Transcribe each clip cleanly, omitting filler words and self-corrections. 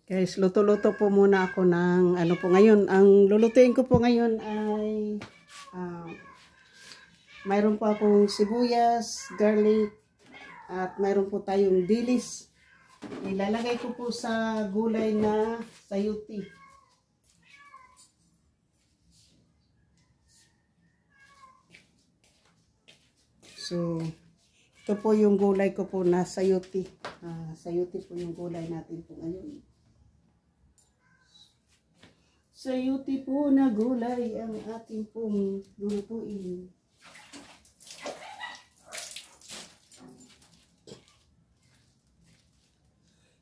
Guys, luto-luto po muna ako ng ano po ngayon. Ang lulutuin ko po ngayon ay mayroon po akong sibuyas, garlic, at mayroon po tayong dilis. Ilalagay ko po sa gulay na sayuti. So, ito po yung gulay ko po na sayuti. Sayuti po yung gulay natin po ngayon. Sayuti po na gulay ang ating pong lulutuin.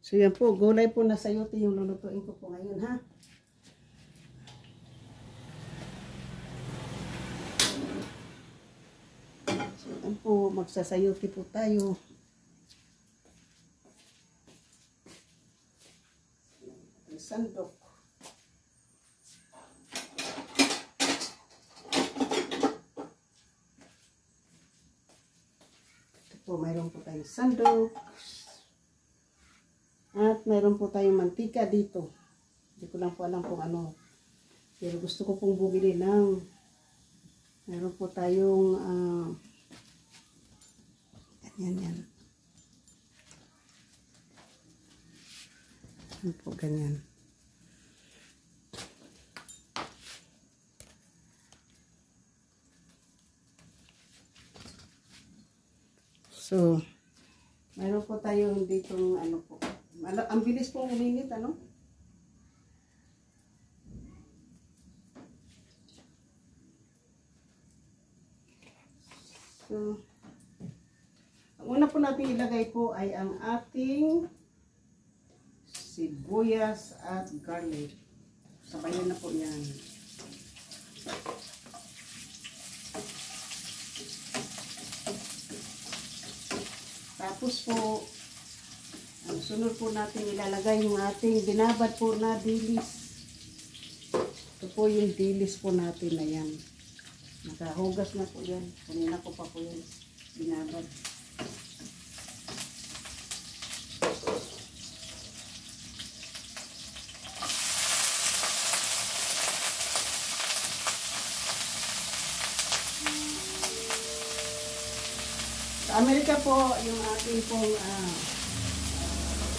So yan po, gulay po na sayuti yung lulutuin ko po ngayon, ha? So yan po, magsasayuti po tayo. Sandok. Po, mayroon po tayong sandok. At mayroon po tayong mantika dito. Hindi ko lang po alam kung ano. Pero gusto ko pong bumili ng mayroon po tayong ganyan. Yan po, ganyan. So, mayroon po tayong ditong ano po. Ang bilis pong uminit, ano? So, ang una po natin ilagay po ay ang ating sibuyas at garlic. Sabayan na po yan. Tapos po, ang sunod po natin ilalagay yung ating binabad po na dilis. Ito po yung dilis po natin na yan. Nakahugas na po yan. Kanina ko pa po yan binabad. Sa Amerika po, yung ating pong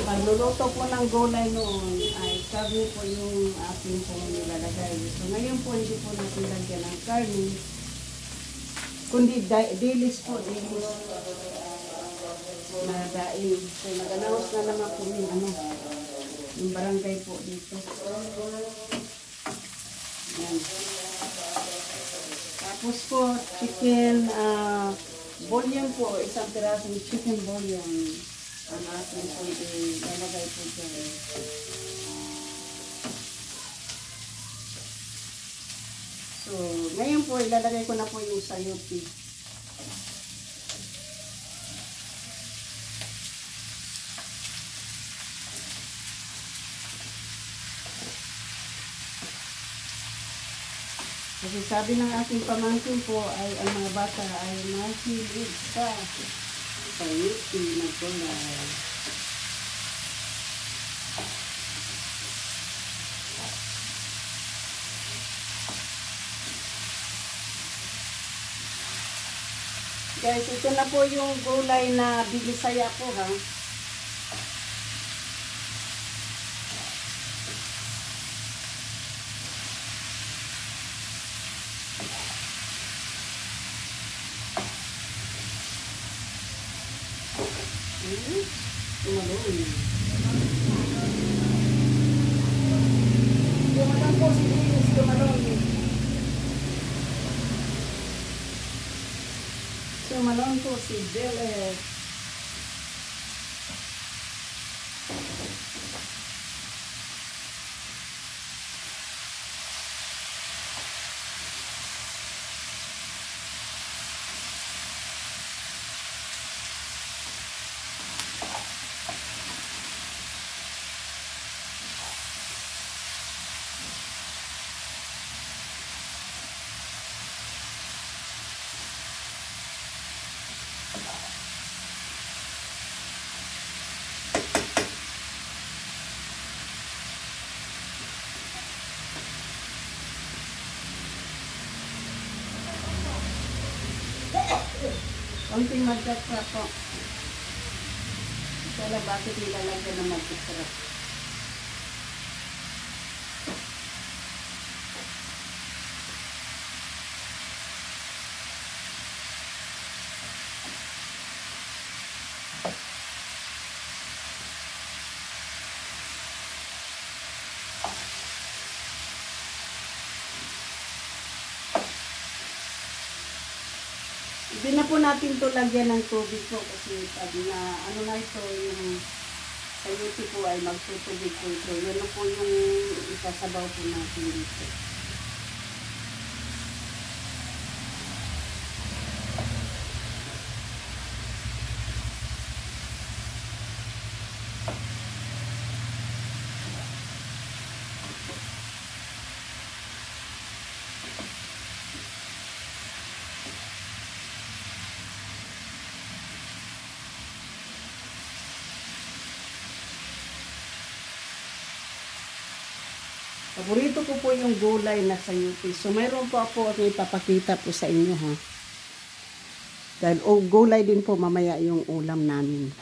pagluluto po ng gulay noon ay karne po yung ating pong nilalagay. So ngayon po hindi po natin lagyan ng karne, kundi dilis po, dilis na daing. So naganawas na naman po yung barangay po dito. Yan. Tapos po, chicken, bouillon po, isang pirasong chicken bouillon ang ating po ilalagay po dyan. So, ngayon po ilalagay ko na po yung sayuti. Kasi sabi ng aking pamangkin po ay ang mga bata ay mahilig sa sayuti na gulay. Guys, ito na po yung gulay na binisaya ko, ha. Tumalon. Tumalon po si Dilis, tumalon. Tumalon po si Dilis. Konting magic sarap po. Kala bakit nilalagyan ng magic sarap? Hindi na po natin to lagyan ng tubig po kasi pag na ano na ito yung sayuti po ay magtutubig po ito. Yun na po yung isasabaw po natin dito. Paborito ko po yung gulay na sayuti. So, mayroon po ako ipapakita po sa inyo, ha. Dahil gulay din po mamaya yung ulam namin.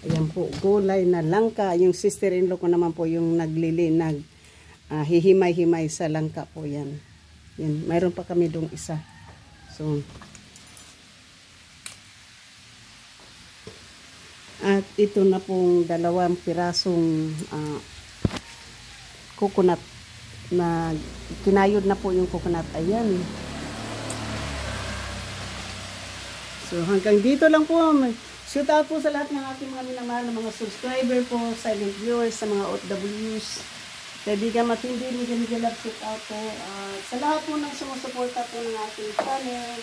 Ayan po, gulay na langka. Yung sister-in-law ko naman po yung hihimay-himay sa langka po yan. Yan. Mayroon pa kami dong isa. So, at ito na pong 2 pirasong coconut na kinayod na po yung coconut. Ayan. So hanggang dito lang po. Shout out po sa lahat ng aking mga minamahal na mga subscriber po, silent viewers, sa mga OFWs. Kaibigan matindi, Miguel Love, shout out po. Sa lahat po ng sumusuporta po ng aking channel.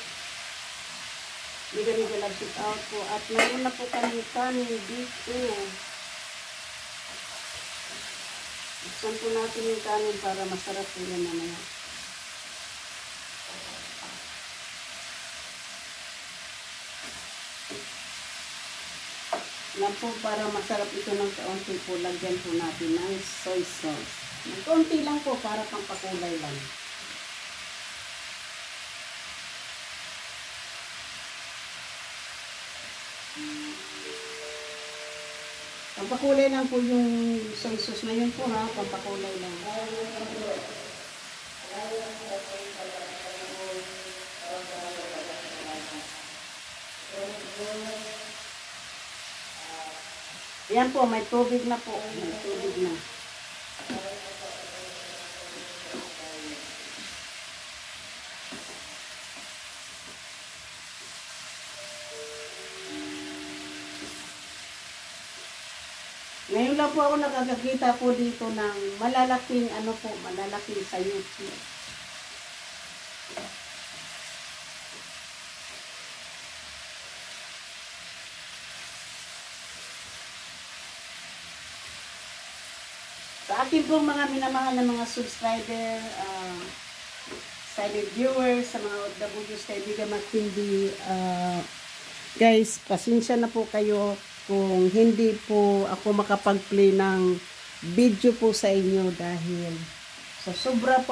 Miguel Love, shout out po. At mayroon na po kami kanin dito. Buksan po natin yung kanin para masarap po yan mamaya. Yan po, para masarap ito ng kaunti po, lagyan po natin ng soy sauce. Ng kaunti lang po, para pang pakulay lang. Pampakulay lang po yung soy sauce na yun po, ha. Pampakulay lang. Yan po, may tubig na po. May tubig na. Ngayon lang po ako nakakakita po dito ng malalaking malalaking sayuti. Sa akin po mga minamahal na mga subscriber, silent viewers, sa mga OFWs, kaibigan matindi, guys, pasensya na po kayo kung hindi po ako makapag-play ng video po sa inyo dahil sa sobra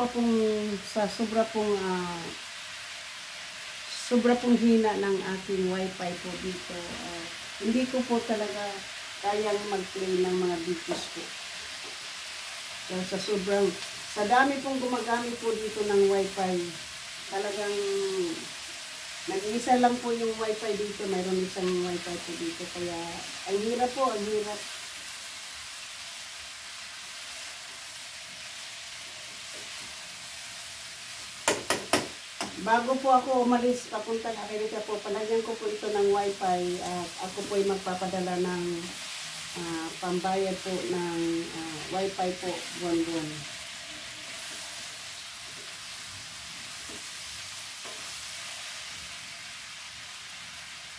pong hina ng aking wifi po dito. Hindi ko po talaga kayang mag-play ng mga videos po. So, sa dami pong gumagamit po dito ng wifi, talagang nag-iisa lang po yung wifi dito. Mayroon isang wifi po dito. Kaya, ang hirap po, ang hirap. Bago po ako umalis, papunta ng Amerika po, palagyan ko po ito ng wifi. Ako po ay magpapadala ng pambayad po ng wifi po buwan-buwan.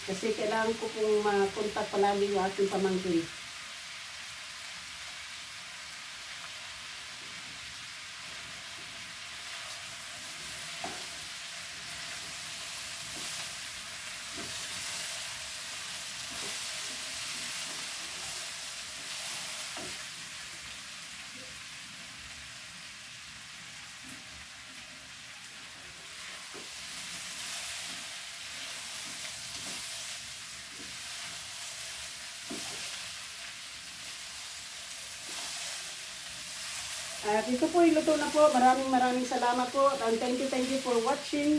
Kasi kailangan ko pong makontak palagi yung aking pamangkin. At ito po, iluto na po. Maraming salamat po. And thank you for watching.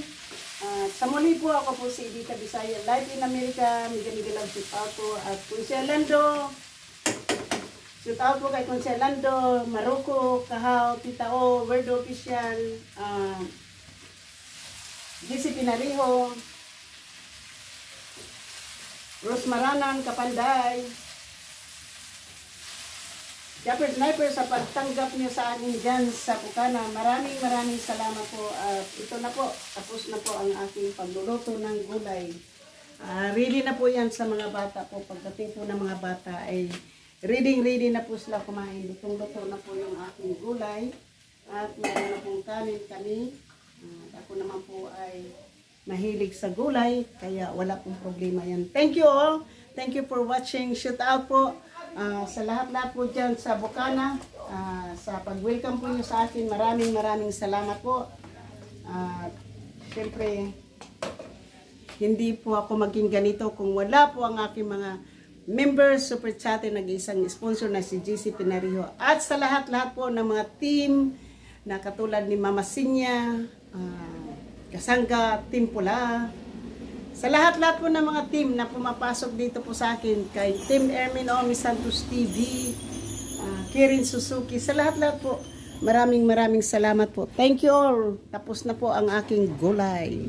Sa muli po, ako po si Edita Bisaya, live in America. Miguel shoot out po. At Consielando, shoot out po kay Consielando, Maruco, Kahaw, Titao, Word Official, GC Pinariho, Rosmaranan, Kapanday, Japper Sniper sa pagtanggap niyo sa akin dyan sa Bukana. Maraming salamat po. Ito na po, tapos na po ang aking pagluluto ng gulay. Ready na po yan sa mga bata po. Pagdating po ng mga bata ay ready na po sila kumain. Lutong-luto na po yung aking gulay. At meron na pong kanin kami. Ako naman po ay mahilig sa gulay. Kaya wala pong problema yan. Thank you all. Thank you for watching. Shout out po. Sa lahat po dyan sa Bukana, sa pag-welcome po nyo sa akin, maraming salamat po. Siyempre, hindi po ako maging ganito kung wala po ang aking mga members, super chat, nag-isang sponsor na si GC Pinariho. At sa lahat po ng mga team na katulad ni Mama Sinya, Kasangga, Team Pula, sa lahat po ng mga team na pumapasok dito po sa akin, kay Team Ermin Omi Santos TV, Kirin Suzuki, sa lahat po, maraming salamat po. Thank you all. Tapos na po ang aking gulay.